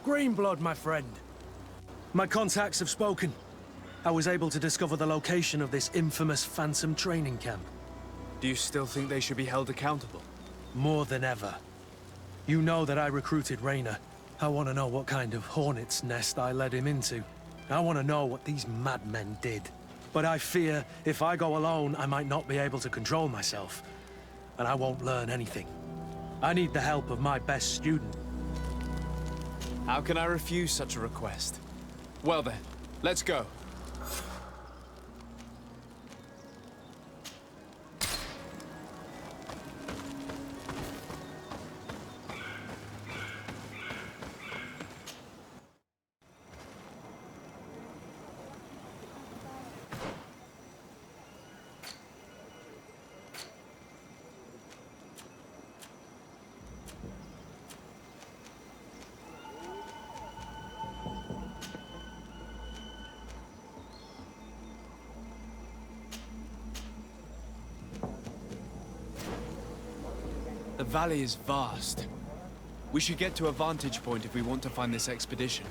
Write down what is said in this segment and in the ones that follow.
Greenblood, my friend. My contacts have spoken. I was able to discover the location of this infamous Phantom training camp. Do you still think they should be held accountable? More than ever. You know that I recruited Raynor. I want to know what kind of hornet's nest I led him into. I want to know what these madmen did. But I fear if I go alone, I might not be able to control myself. And I won't learn anything. I need the help of my best student. How can I refuse such a request? Well then, let's go. The valley is vast. We should get to a vantage point if we want to find this expedition.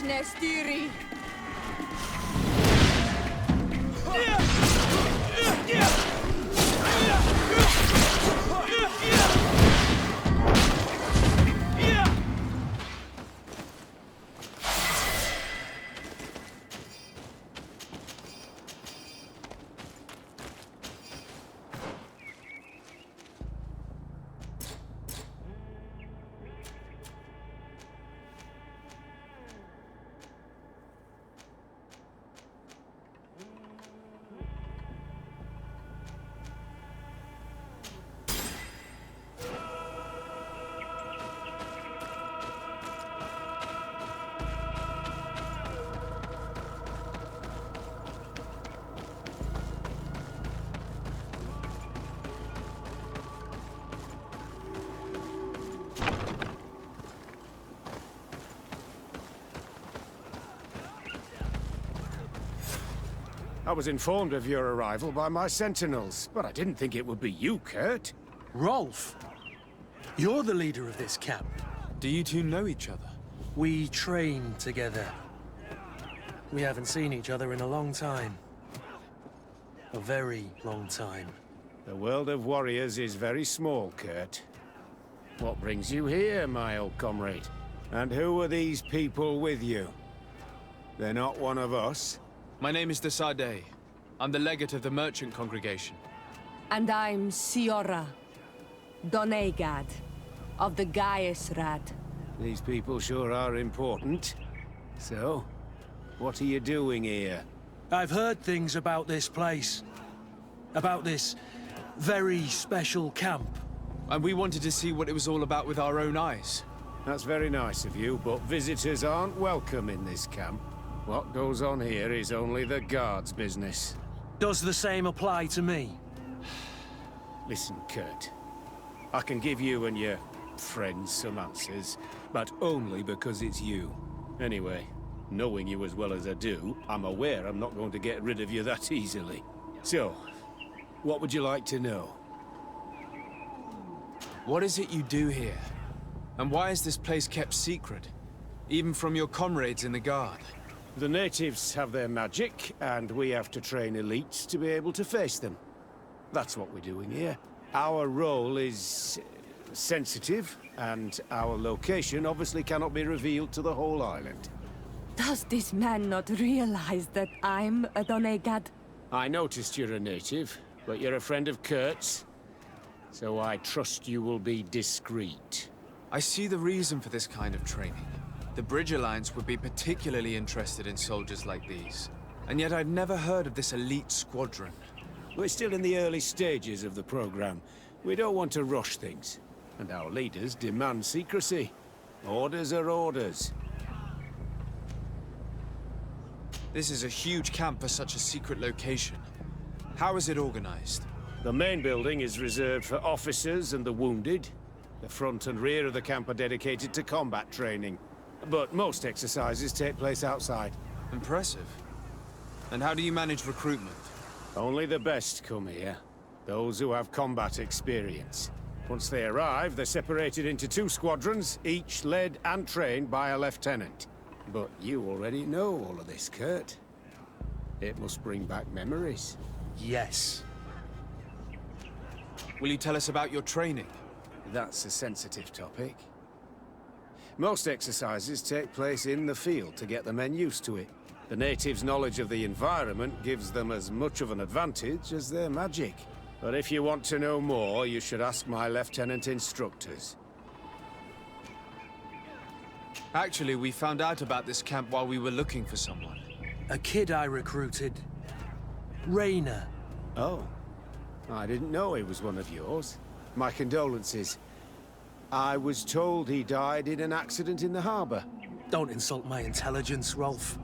Nestiri. I was informed of your arrival by my sentinels, but I didn't think it would be you, Kurt. Rolf, you're the leader of this camp. Do you two know each other? We train together. We haven't seen each other in a long time. A very long time. The world of warriors is very small, Kurt. What brings you here, my old comrade? And who are these people with you? They're not one of us. My name is Sadai. I'm the legate of the merchant congregation. And I'm Siora, Donegad, of the Gaiusrad. These people sure are important. So, what are you doing here? I've heard things about this place. About this very special camp. And we wanted to see what it was all about with our own eyes. That's very nice of you, but visitors aren't welcome in this camp. What goes on here is only the guards' business. Does the same apply to me? Listen, Kurt. I can give you and your friends some answers, but only because it's you. Anyway, knowing you as well as I do, I'm aware I'm not going to get rid of you that easily. So, what would you like to know? What is it you do here? And why is this place kept secret? Even from your comrades in the guard? The natives have their magic, and we have to train elites to be able to face them. That's what we're doing here. Our role is sensitive, and our location obviously cannot be revealed to the whole island. Does this man not realize that I'm a Donegad? I noticed you're a native, but you're a friend of Kurt's, so I trust you will be discreet. I see the reason for this kind of training. The Bridge Alliance would be particularly interested in soldiers like these. And yet I'd never heard of this elite squadron. We're still in the early stages of the program. We don't want to rush things. And our leaders demand secrecy. Orders are orders. This is a huge camp for such a secret location. How is it organized? The main building is reserved for officers and the wounded. The front and rear of the camp are dedicated to combat training. But most exercises take place outside. Impressive. And how do you manage recruitment? Only the best come here. Those who have combat experience. Once they arrive, they're separated into 2 squadrons, each led and trained by a lieutenant. But you already know all of this, Kurt. It must bring back memories. Yes. Will you tell us about your training? That's a sensitive topic. Most exercises take place in the field to get the men used to it. The natives' knowledge of the environment gives them as much of an advantage as their magic. But if you want to know more, you should ask my lieutenant instructors. Actually, we found out about this camp while we were looking for someone. A kid I recruited. Rainer. Oh. I didn't know he was one of yours. My condolences. I was told he died in an accident in the harbor. Don't insult my intelligence, Rolf.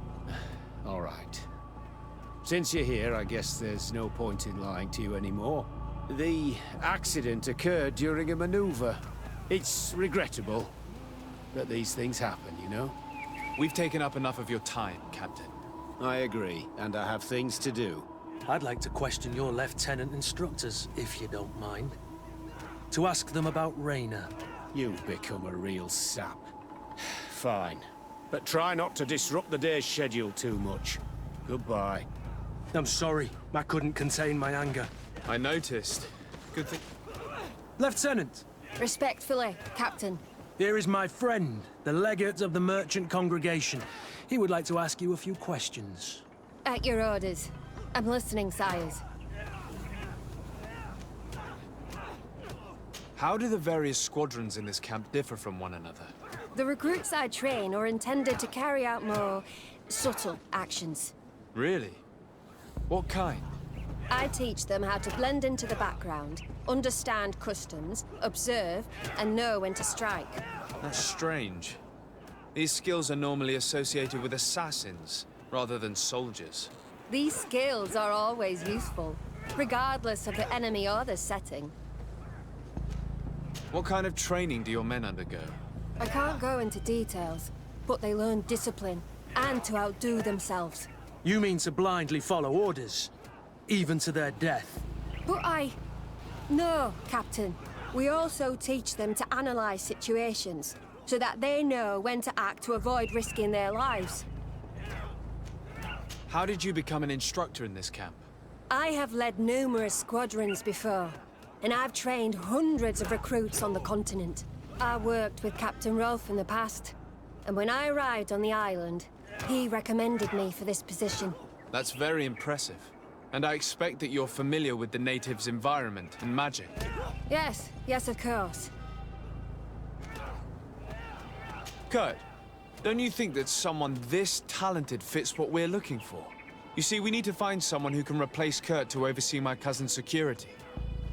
All right. Since you're here, I guess there's no point in lying to you anymore. The accident occurred during a maneuver. It's regrettable that these things happen, you know? We've taken up enough of your time, Captain. I agree, and I have things to do. I'd like to question your lieutenant instructors, if you don't mind. To ask them about Rainer. You've become a real sap. Fine. But try not to disrupt the day's schedule too much. Goodbye. I'm sorry. I couldn't contain my anger. I noticed. Good thing. Lieutenant! Respectfully, Captain. Here is my friend, the legate of the merchant congregation. He would like to ask you a few questions. At your orders. I'm listening, sires. How do the various squadrons in this camp differ from one another? The recruits I train are intended to carry out more subtle actions. Really? What kind? I teach them how to blend into the background, understand customs, observe, and know when to strike. That's strange. These skills are normally associated with assassins, rather than soldiers. These skills are always useful, regardless of the enemy or the setting. What kind of training do your men undergo? I can't go into details, but they learn discipline, and to outdo themselves. You mean to blindly follow orders? Even to their death? But No, Captain. We also teach them to analyze situations, so that they know when to act to avoid risking their lives. How did you become an instructor in this camp? I have led numerous squadrons before, and I've trained hundreds of recruits on the continent. I worked with Captain Rolfe in the past, and when I arrived on the island, he recommended me for this position. That's very impressive. And I expect that you're familiar with the natives' environment and magic. Yes, yes, of course. Kurt, don't you think that someone this talented fits what we're looking for? You see, we need to find someone who can replace Kurt to oversee my cousin's security.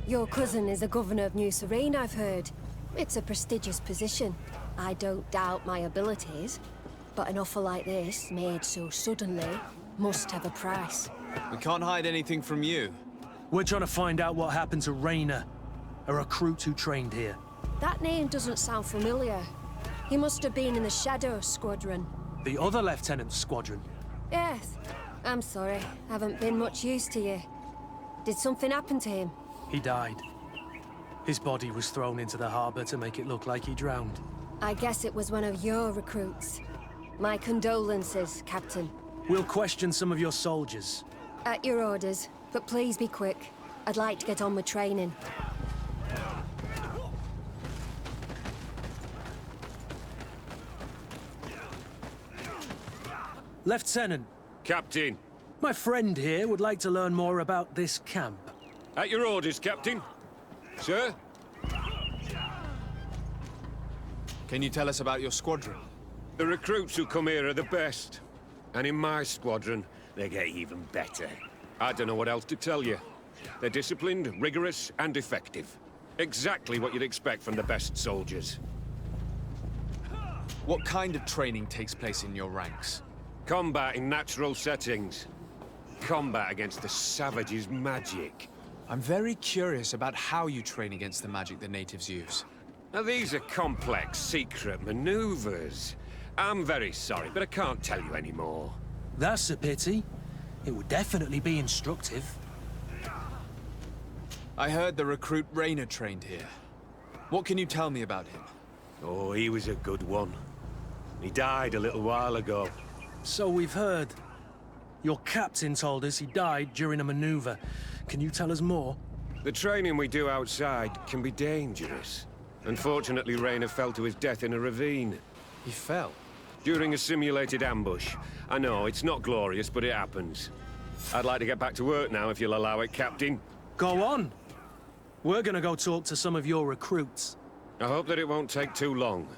Your cousin is a governor of New Serene, I've heard. It's a prestigious position. I don't doubt my abilities, but an offer like this, made so suddenly, must have a price. We can't hide anything from you. We're trying to find out what happened to Rainer, a recruit who trained here. That name doesn't sound familiar. He must have been in the Shadow Squadron. The other lieutenant's squadron. Yes. I'm sorry. Haven't been much use to you. Did something happen to him? He died. His body was thrown into the harbor to make it look like he drowned. I guess it was one of your recruits. My condolences, Captain. We'll question some of your soldiers. At your orders, but please be quick. I'd like to get on with training. Lieutenant, Captain. my friend here would like to learn more about this camp. At your orders, Captain. Sir? Can you tell us about your squadron? The recruits who come here are the best. And in my squadron, they get even better. I don't know what else to tell you. They're disciplined, rigorous, and effective. Exactly what you'd expect from the best soldiers. What kind of training takes place in your ranks? Combat in natural settings. Combat against the savages' magic. I'm very curious about how you train against the magic the natives use. Now, these are complex, secret maneuvers. I'm very sorry, but I can't tell you anymore. That's a pity. It would definitely be instructive. I heard the recruit Rainer trained here. What can you tell me about him? Oh, he was a good one. He died a little while ago. So we've heard. Your captain told us he died during a maneuver. Can you tell us more? The training we do outside can be dangerous. Unfortunately, Rainer fell to his death in a ravine. He fell. During a simulated ambush. I know, it's not glorious, but it happens. I'd like to get back to work now, if you'll allow it, Captain. Go on. We're gonna go talk to some of your recruits. I hope that it won't take too long.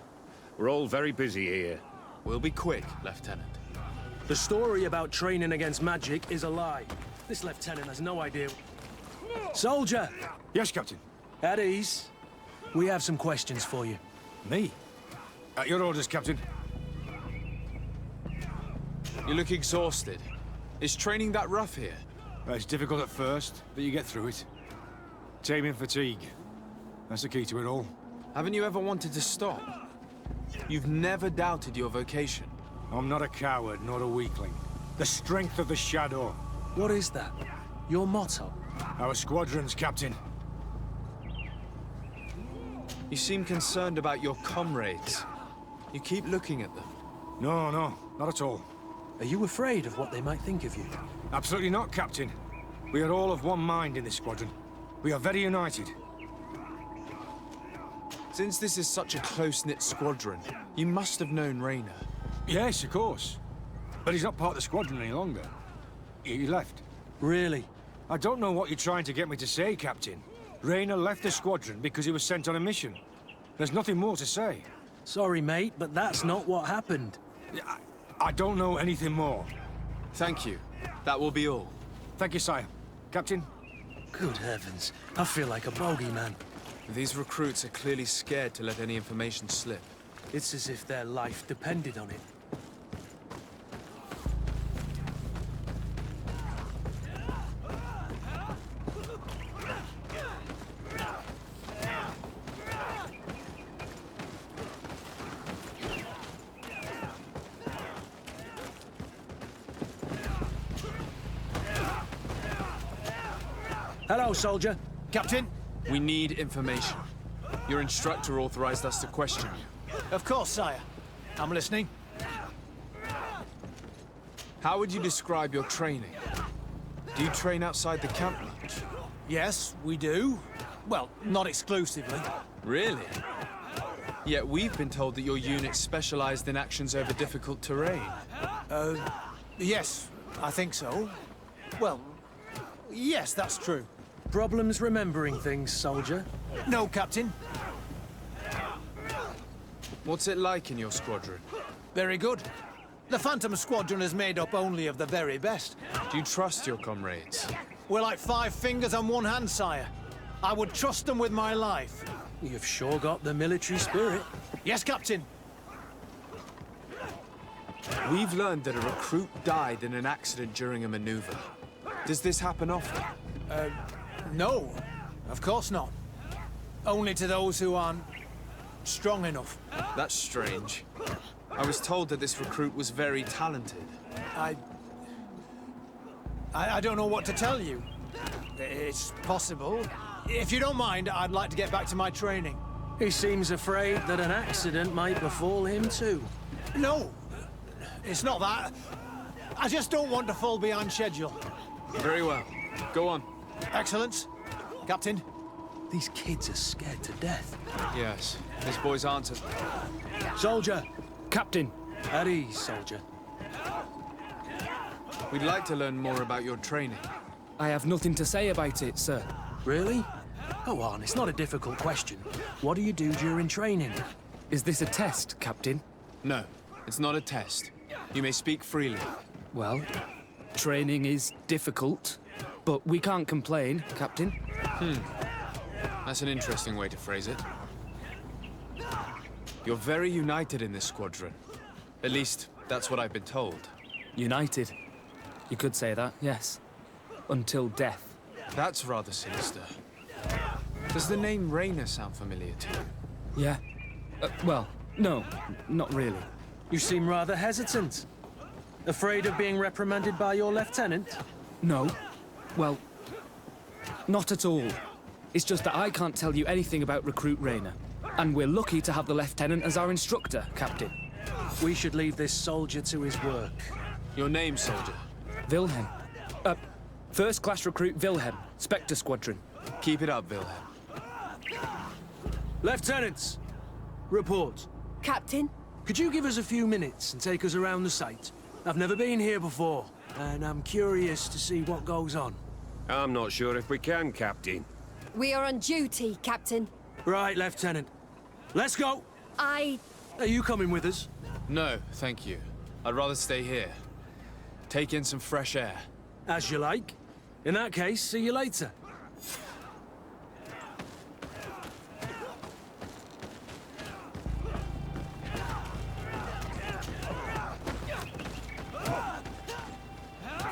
We're all very busy here. We'll be quick, Lieutenant. The story about training against magic is a lie. This lieutenant has no idea. Soldier! Yes, Captain. At ease. We have some questions for you. Me? At your orders, Captain. You look exhausted. Is training that rough here? It's difficult at first, but you get through it. Taming fatigue. That's the key to it all. Haven't you ever wanted to stop? You've never doubted your vocation. I'm not a coward, nor a weakling. The strength of the shadow. What is that? Your motto? Our squadrons, Captain. You seem concerned about your comrades. You keep looking at them. No, not at all. Are you afraid of what they might think of you? Absolutely not, Captain. We are all of one mind in this squadron. We are very united. Since this is such a close-knit squadron, you must have known Rainer. Yes, of course. But he's not part of the squadron any longer. He left. Really? I don't know what you're trying to get me to say, Captain. Rainer left the squadron because he was sent on a mission. There's nothing more to say. Sorry, mate, but that's not what happened. I don't know anything more. Thank you. That will be all. Thank you, sire. Captain? Good heavens. I feel like a bogeyman. These recruits are clearly scared to let any information slip. It's as if their life depended on it. Hello, soldier. Captain, we need information. Your instructor authorized us to question you. Of course, sire. I'm listening. How would you describe your training? Do you train outside the camp much? Yes, we do. Well, not exclusively. Really? Yet we've been told that your unit's specialized in actions over difficult terrain. Yes, I think so. Well, yes, that's true. Problems remembering things, soldier? No, Captain. What's it like in your squadron? Very good. The Phantom Squadron is made up only of the very best. Do you trust your comrades? We're like 5 fingers on one hand, sire. I would trust them with my life. You've sure got the military spirit. Yes, Captain. We've learned that a recruit died in an accident during a maneuver. Does this happen often? No, of course not. Only to those who aren't strong enough. That's strange. I was told that this recruit was very talented. I don't know what to tell you. It's possible. If you don't mind, I'd like to get back to my training. He seems afraid that an accident might befall him too. No, it's not that. I just don't want to fall behind schedule. Very well. Go on. Excellence. Captain. These kids are scared to death. Yes, this boy's answered. Soldier! Captain. At ease, soldier. We'd like to learn more about your training. I have nothing to say about it, sir. Really? Go on, it's not a difficult question. What do you do during training? Is this a test, Captain? No, it's not a test. You may speak freely. Well, training is difficult, but we can't complain, Captain. That's an interesting way to phrase it. You're very united in this squadron. At least, that's what I've been told. United. You could say that, yes. Until death. That's rather sinister. Does the name Rainer sound familiar to you? Yeah. Well, no, not really. You seem rather hesitant. Afraid of being reprimanded by your lieutenant? No. Well, not at all. It's just that I can't tell you anything about Recruit Rainer. And we're lucky to have the Lieutenant as our instructor, Captain. We should leave this soldier to his work. Your name, soldier? Wilhelm. First Class Recruit Wilhelm, Spectre Squadron. Keep it up, Wilhelm. Lieutenants! Report. Captain? Could you give us a few minutes and take us around the site? I've never been here before, and I'm curious to see what goes on. I'm not sure if we can, Captain. We are on duty, Captain. Right, Lieutenant. Let's go! Are you coming with us? No, thank you. I'd rather stay here. Take in some fresh air. As you like. In that case, see you later.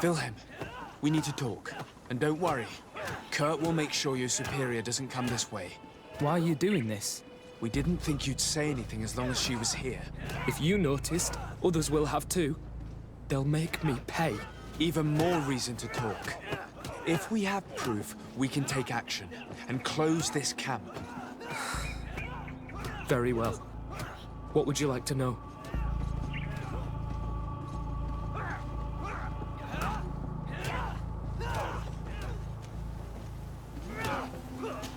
Wilhelm, we need to talk. And don't worry. Kurt will make sure your superior doesn't come this way. Why are you doing this? We didn't think you'd say anything as long as she was here. If you noticed, others will have too. They'll make me pay. Even more reason to talk. If we have proof, we can take action and close this camp. Very well. What would you like to know?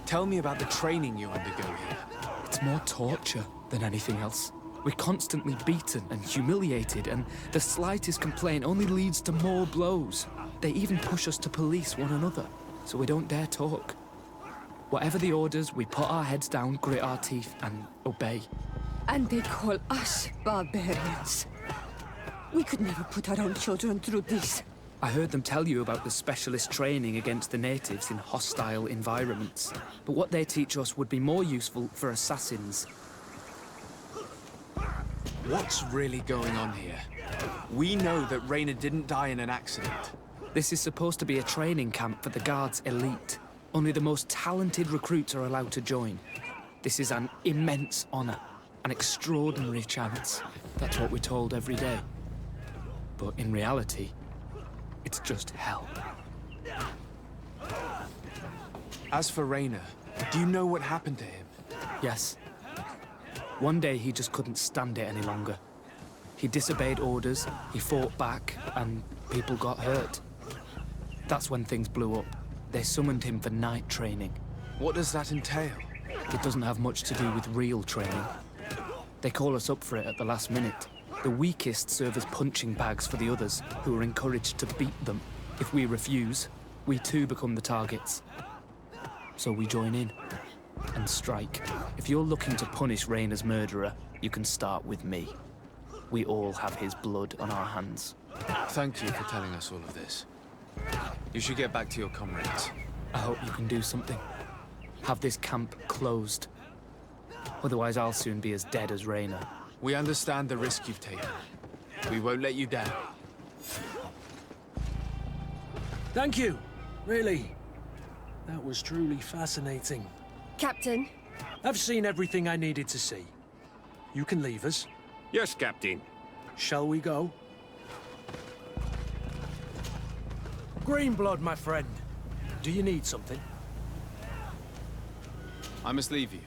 Tell me about the training you undergo here. It's more torture than anything else. We're constantly beaten and humiliated, and the slightest complaint only leads to more blows. They even push us to police one another, so we don't dare talk. Whatever the orders, we put our heads down, grit our teeth, and obey. And they call us barbarians. We could never put our own children through this. I heard them tell you about the specialist training against the natives in hostile environments. But what they teach us would be more useful for assassins. What's really going on here? We know that Rainer didn't die in an accident. This is supposed to be a training camp for the Guard's elite. Only the most talented recruits are allowed to join. This is an immense honor, an extraordinary chance. That's what we're told every day. But in reality, it's just hell. As for Rainer, do you know what happened to him? Yes. One day he just couldn't stand it any longer. He disobeyed orders, he fought back, and people got hurt. That's when things blew up. They summoned him for night training. What does that entail? It doesn't have much to do with real training. They call us up for it at the last minute. The weakest serve as punching bags for the others, who are encouraged to beat them. If we refuse, we too become the targets. So we join in and strike. If you're looking to punish Rayna's murderer, you can start with me. We all have his blood on our hands. Thank you for telling us all of this. You should get back to your comrades. I hope you can do something. Have this camp closed. Otherwise, I'll soon be as dead as Rayna. We understand the risk you've taken. We won't let you down. Thank you. Really. That was truly fascinating. Captain, I've seen everything I needed to see. You can leave us. Yes, Captain. Shall we go? Greenblood, my friend. Do you need something? I must leave you.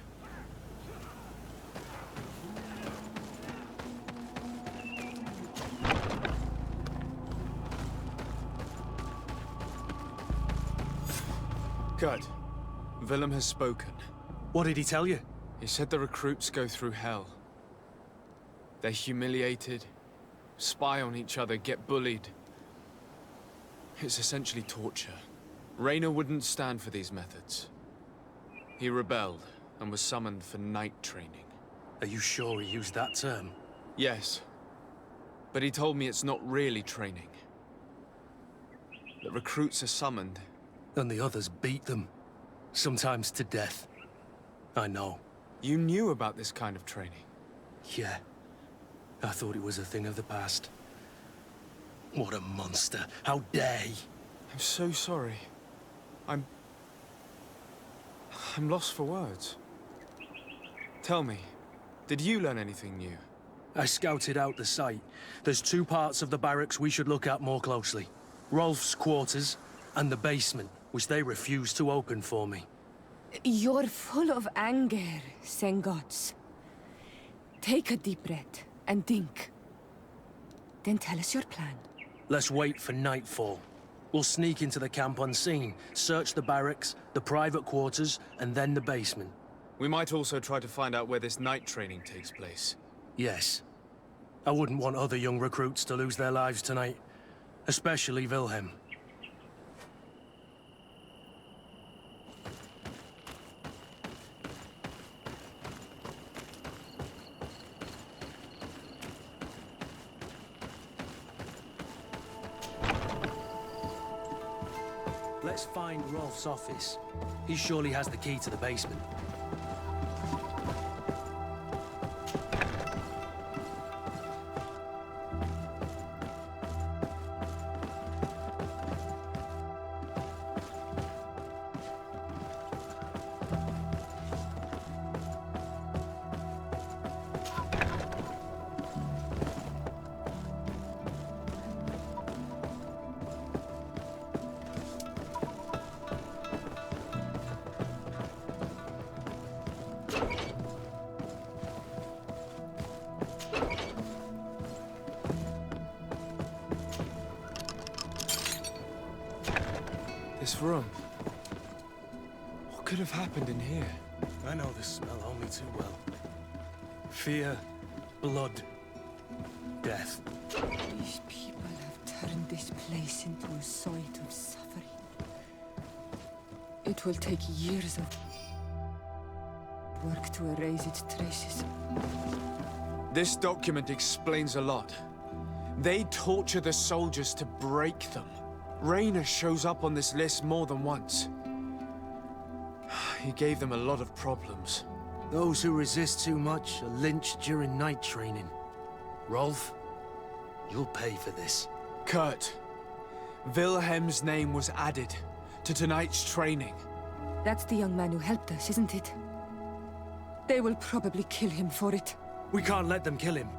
Good. Willem has spoken. What did he tell you? He said the recruits go through hell. They're humiliated, spy on each other, get bullied. It's essentially torture. Rayna wouldn't stand for these methods. He rebelled and was summoned for night training. Are you sure he used that term? Yes. But he told me it's not really training. The recruits are summoned. And the others beat them. Sometimes to death. I know. You knew about this kind of training? Yeah. I thought it was a thing of the past. What a monster. How dare he? I'm so sorry. I'm lost for words. Tell me, did you learn anything new? I scouted out the site. There's two parts of the barracks we should look at more closely. Rolf's quarters and the basement, which they refused to open for me. You're full of anger, Sengots. Take a deep breath and think. Then tell us your plan. Let's wait for nightfall. We'll sneak into the camp unseen, search the barracks, the private quarters, and then the basement. We might also try to find out where this night training takes place. Yes. I wouldn't want other young recruits to lose their lives tonight. Especially Wilhelm. Let's find Rolf's office. He surely has the key to the basement. This room. What could have happened in here? I know this smell only too well. Fear, blood, death. These people have turned this place into a site of suffering. It will take years of work to erase its traces. This document explains a lot. They torture the soldiers to break them. Rayna shows up on this list more than once. He gave them a lot of problems. Those who resist too much are lynched during night training. Rolf, you'll pay for this. Kurt, Wilhelm's name was added to tonight's training. That's the young man who helped us, isn't it? They will probably kill him for it. We can't let them kill him.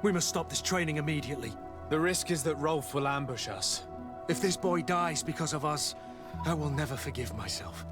We must stop this training immediately. The risk is that Rolf will ambush us. If this boy dies because of us, I will never forgive myself.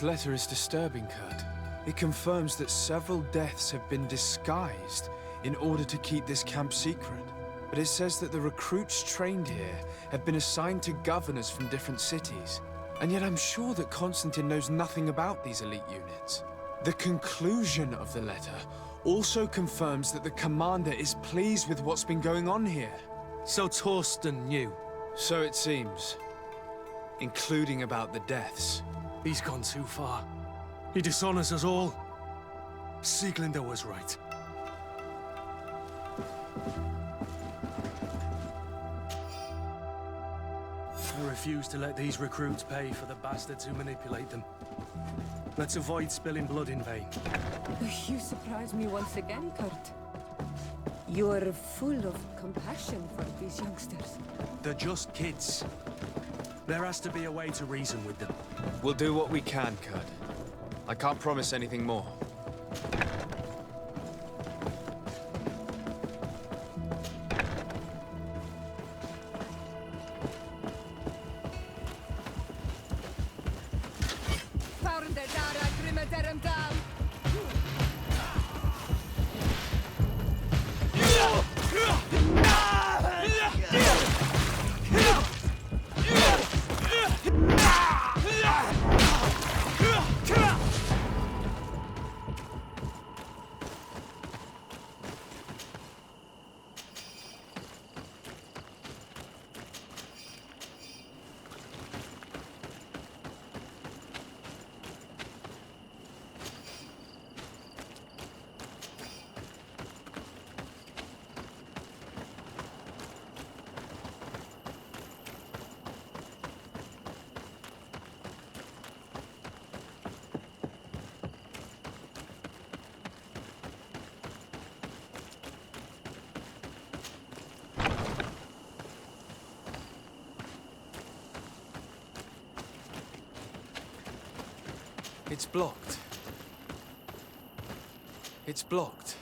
This letter is disturbing, Kurt. It confirms that several deaths have been disguised in order to keep this camp secret. But it says that the recruits trained here have been assigned to governors from different cities. And yet I'm sure that Constantine knows nothing about these elite units. The conclusion of the letter also confirms that the commander is pleased with what's been going on here. So Torsten knew. So it seems. Including about the deaths. He's gone too far. He dishonors us all. Sieglinder was right. I refuse to let these recruits pay for the bastards who manipulate them. Let's avoid spilling blood in vain. You surprise me once again, Kurt. You're full of compassion for these youngsters. They're just kids. There has to be a way to reason with them. We'll do what we can, Kurt. I can't promise anything more. It's blocked. It's blocked.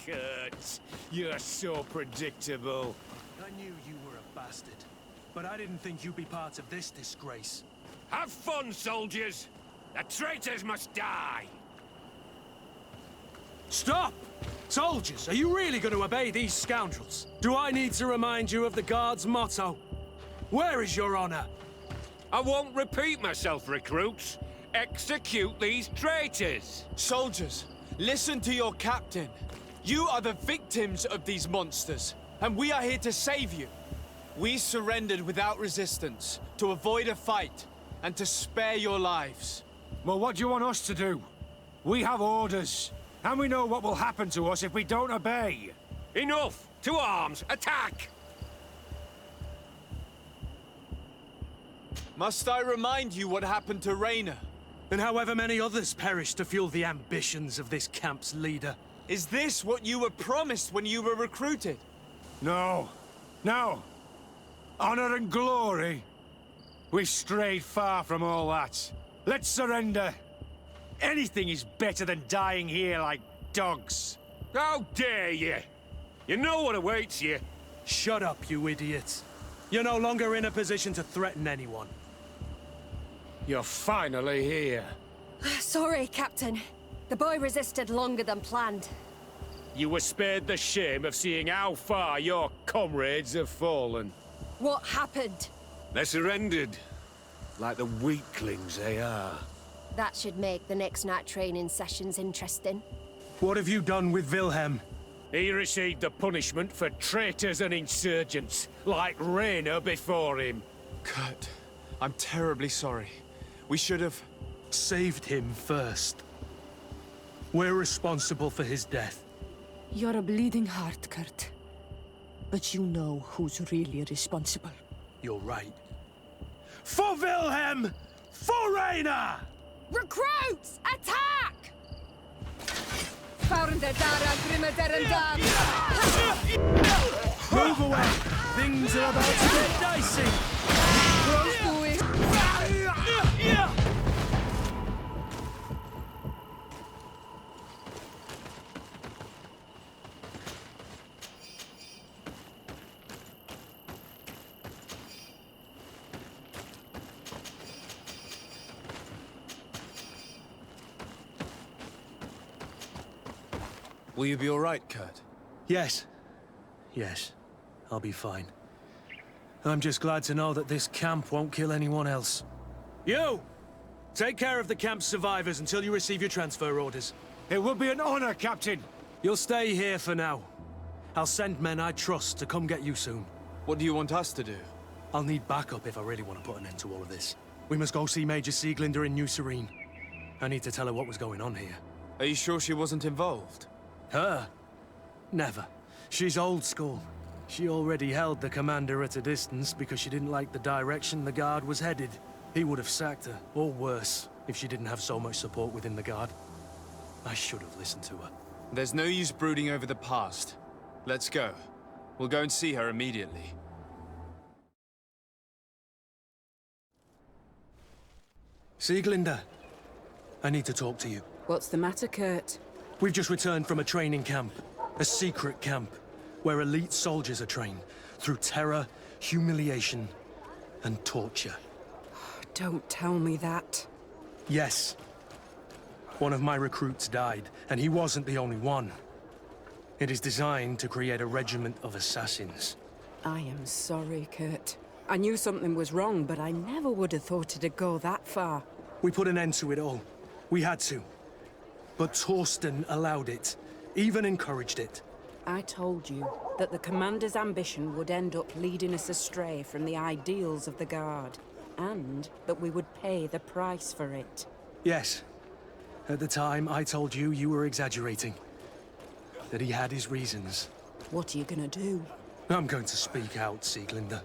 Kurt, you're so predictable. I knew you were a bastard, but I didn't think you'd be part of this disgrace. Have fun, soldiers! The traitors must die! Stop! Soldiers, are you really going to obey these scoundrels? Do I need to remind you of the Guard's motto? Where is your honor? I won't repeat myself, recruits. Execute these traitors! Soldiers, listen to your captain. You are the victims of these monsters, and we are here to save you. We surrendered without resistance, to avoid a fight, and to spare your lives. Well, what do you want us to do? We have orders, and we know what will happen to us if we don't obey. Enough! To arms! Attack! Must I remind you what happened to Raina? And however many others perished to fuel the ambitions of this camp's leader. Is this what you were promised when you were recruited? No. No. Honor and glory. We've strayed far from all that. Let's surrender. Anything is better than dying here like dogs. How dare you! You know what awaits you. Shut up, you idiots. You're no longer in a position to threaten anyone. You're finally here. Sorry, Captain. The boy resisted longer than planned. you were spared the shame of seeing how far your comrades have fallen. What happened? They surrendered, like the weaklings they are. That should make the next night training sessions interesting. What have you done with Wilhelm? He received the punishment for traitors and insurgents, like Rainer before him. Kurt, I'm terribly sorry. We should have... Saved him first. We're responsible for his death. You're a bleeding heart, Kurt. But you know who's really responsible. You're right. For Wilhelm! For Rainer! Recruits! Attack! Move away! Things are about to get dicey! Will you be all right, Kurt? Yes. Yes. I'll be fine. I'm just glad to know that this camp won't kill anyone else. You! Take care of the camp's survivors until you receive your transfer orders. It will be an honor, Captain. You'll stay here for now. I'll send men I trust to come get you soon. What do you want us to do? I'll need backup if I really want to put an end to all of this. We must go see Major Sieglinder in New Serene. I need to tell her what was going on here. Are you sure she wasn't involved? Her? Never. She's old school. She already held the commander at a distance because she didn't like the direction the Guard was headed. He would have sacked her, or worse, if she didn't have so much support within the Guard. I should have listened to her. There's no use brooding over the past. Let's go. We'll go and see her immediately. Sieglinder, I need to talk to you. What's the matter, Kurt? We've just returned from a training camp. A secret camp, where elite soldiers are trained through terror, humiliation, and torture. Don't tell me that. Yes. One of my recruits died, and he wasn't the only one. It is designed to create a regiment of assassins. I am sorry, Kurt. I knew something was wrong, but I never would have thought it'd go that far. We put an end to it all. We had to. But Torsten allowed it, even encouraged it. I told you that the commander's ambition would end up leading us astray from the ideals of the Guard, and that we would pay the price for it. Yes. At the time, I told you you were exaggerating. That he had his reasons. What are you gonna do? I'm going to speak out, Sieglinder.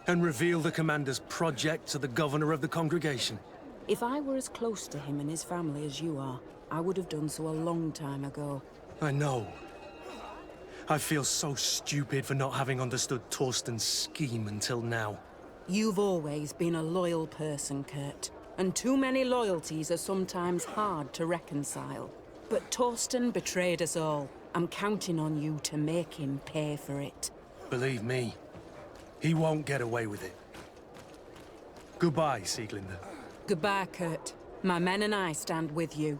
And reveal the commander's project to the governor of the congregation. If I were as close to him and his family as you are, I would have done so a long time ago. I know. I feel so stupid for not having understood Torsten's scheme until now. You've always been a loyal person, Kurt. And too many loyalties are sometimes hard to reconcile. But Torsten betrayed us all. I'm counting on you to make him pay for it. Believe me, he won't get away with it. Goodbye, Sieglinder. Goodbye, Kurt. My men and I stand with you.